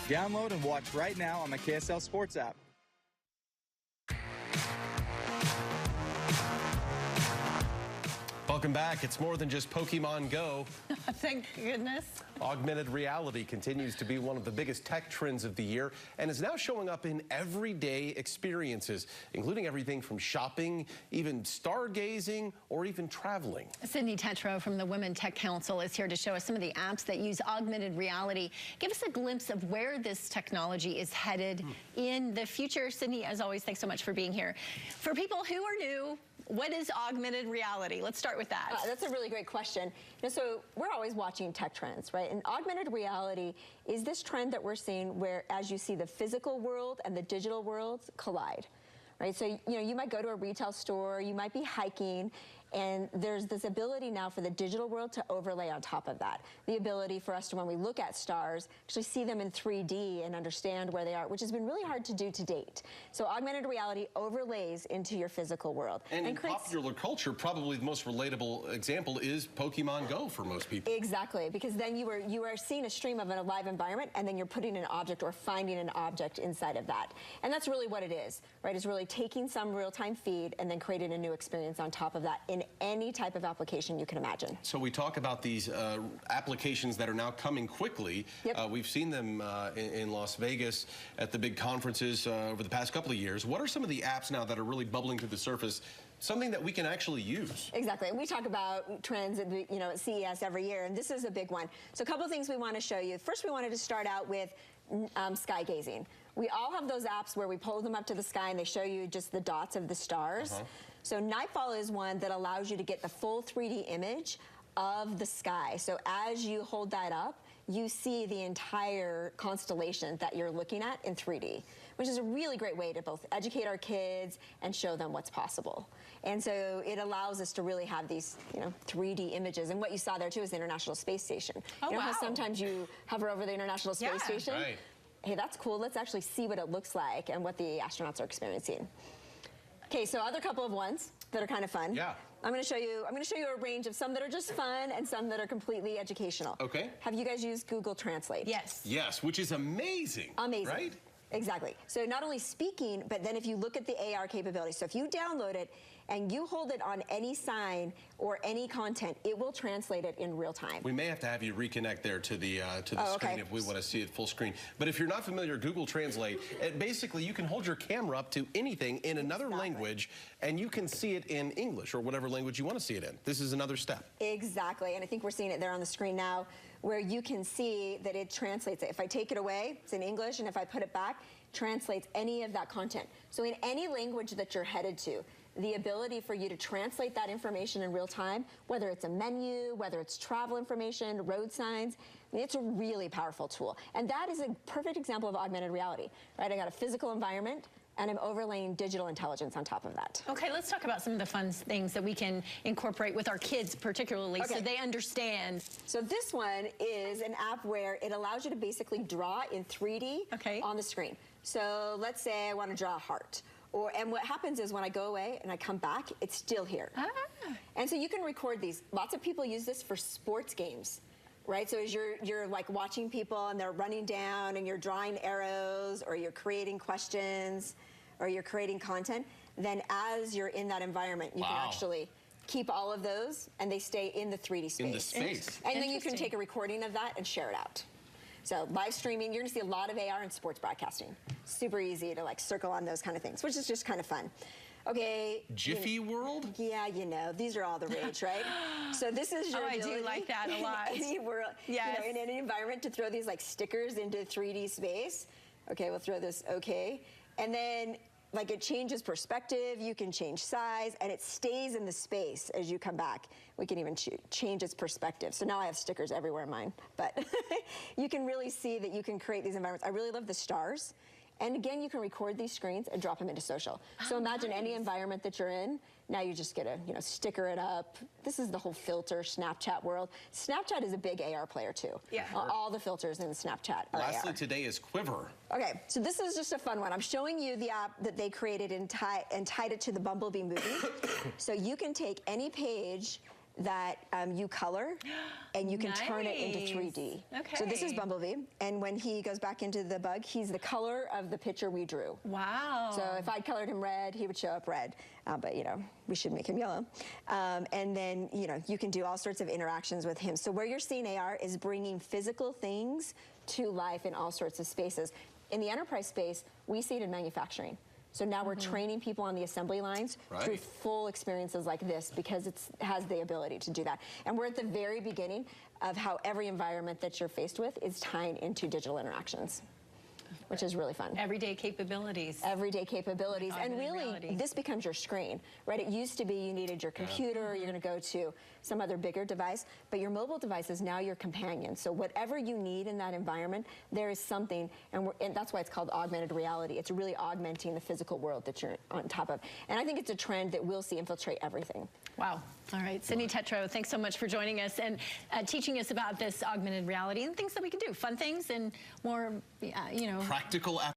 Download and watch right now on the KSL Sports app. Welcome back. It's more than just Pokemon Go. Thank goodness. Augmented reality continues to be one of the biggest tech trends of the year and is now showing up in everyday experiences, including everything from shopping, even stargazing, or even traveling. Sydney Tetro from the Women Tech Council is here to show us some of the apps that use augmented reality. Give us a glimpse of where this technology is headed in the future. Sydney, as always, thanks so much for being here. For people who are new, what is augmented reality? Let's start with that. That's a really great question. So we're always watching tech trends, right? And augmented reality is this trend that we're seeing where as you see the physical world and the digital worlds collide, right? So, you might go to a retail store, you might be hiking, and there's this ability now for the digital world to overlay on top of that. The ability for us to, when we look at stars, actually see them in 3D and understand where they are, which has been really hard to do to date. So augmented reality overlays into your physical world. And in popular culture, probably the most relatable example is Pokemon Go for most people. Exactly, because then you are seeing a stream of a live environment, and then you're putting an object or finding an object inside of that. And that's really what it is, right? It's really taking some real-time feed and then creating a new experience on top of that in any type of application you can imagine. So we talk about these applications that are now coming quickly. Yep. We've seen them in Las Vegas at the big conferences over the past couple of years. What are some of the apps now that are really bubbling to the surface, something that we can actually use? Exactly, and we talk about trends at, at CES every year, and this is a big one. So a couple of things we want to show you. First, we wanted to start out with sky gazing. We all have those apps where we pull them up to the sky and they show you just the dots of the stars. So Nightfall is one that allows you to get the full 3D image of the sky. So as you hold that up, you see the entire constellation that you're looking at in 3D, which is a really great way to both educate our kids and show them what's possible. And so it allows us to really have these, 3D images. And what you saw there too is the International Space Station. Oh, you know wow. how sometimes you hover over the International Space Station? Right. Hey, that's cool. Let's actually see what it looks like and what the astronauts are experiencing. Okay, so other couple of ones that are kind of fun. Yeah. I'm going to show you a range of some that are just fun and some that are completely educational. Okay. Have you guys used Google Translate? Yes. Yes, which is amazing. Amazing. Right? Exactly. So not only speaking, but then if you look at the AR capability, so if you download it and you hold it on any sign or any content, it will translate it in real time. We may have to have you reconnect there to the screen okay. if we want to see it full screen. But if you're not familiar with Google Translate, basically you can hold your camera up to anything in another language and you can see it in English or whatever language you want to see it in. This is another step. Exactly, and I think we're seeing it there on the screen now where you can see that it translates it. If I take it away, it's in English, and if I put it back, translates any of that content. So in any language that you're headed to, the ability for you to translate that information in real time, whether it's a menu, whether it's travel information, road signs, it's a really powerful tool. And that is a perfect example of augmented reality, right? I got a physical environment, and I'm overlaying digital intelligence on top of that. Okay, let's talk about some of the fun things that we can incorporate with our kids particularly so they understand. So this one is an app where it allows you to basically draw in 3D on the screen. So let's say I want to draw a heart. And what happens is when I go away and I come back, it's still here. And so you can record these. Lots of people use this for sports games. Right, so as you're like watching people and they're running down and you're drawing arrows or you're creating questions or you're creating content, then as you're in that environment, you can actually keep all of those and they stay in the 3D space. In the space. And then you can take a recording of that and share it out. So live streaming, you're gonna see a lot of AR in sports broadcasting. Super easy to like circle on those kind of things, which is just kind of fun. Okay. Jiffy World? Yeah, these are all the rage, right? So this is your ability I do like that a lot. in any world, in any environment to throw these like stickers into 3D space. Okay, we'll throw this and then like it changes perspective, you can change size, and it stays in the space as you come back. We can even change its perspective. So now I have stickers everywhere in mine, but you can really see that you can create these environments. I really love the stars. And again, you can record these screens and drop them into social. So imagine any environment that you're in. Now you just get to, sticker it up. This is the whole filter Snapchat world. Snapchat is a big AR player too. Yeah. All the filters in Snapchat are Lastly AR. today is Quiver. Okay, so this is just a fun one. I'm showing you the app that they created and tied it to the Bumblebee movie. So you can take any page that you color, and you can turn it into 3D. Okay. So this is Bumblebee, and when he goes back into the bug, he's the color of the picture we drew. Wow. So if I colored him red, he would show up red, but you know, we should make him yellow. And then, you know, you can do all sorts of interactions with him. So where you're seeing AR is bringing physical things to life in all sorts of spaces. In the enterprise space, we see it in manufacturing. So now we're training people on the assembly lines through full experiences like this because it has the ability to do that. And we're at the very beginning of how every environment that you're faced with is tying into digital interactions, which is really fun. Everyday capabilities. Everyday capabilities. And Augmented really, reality. this becomes your screen, right? It used to be you needed your computer, you're going to go to some other bigger device, but your mobile device is now your companion. So whatever you need in that environment, there is something, and that's why it's called augmented reality. It's really augmenting the physical world that you're on top of. And I think it's a trend that we'll see infiltrate everything. Wow. All right, Cindy Tetreault, thanks so much for joining us and teaching us about this augmented reality and things that we can do, fun things and more, you know. Practical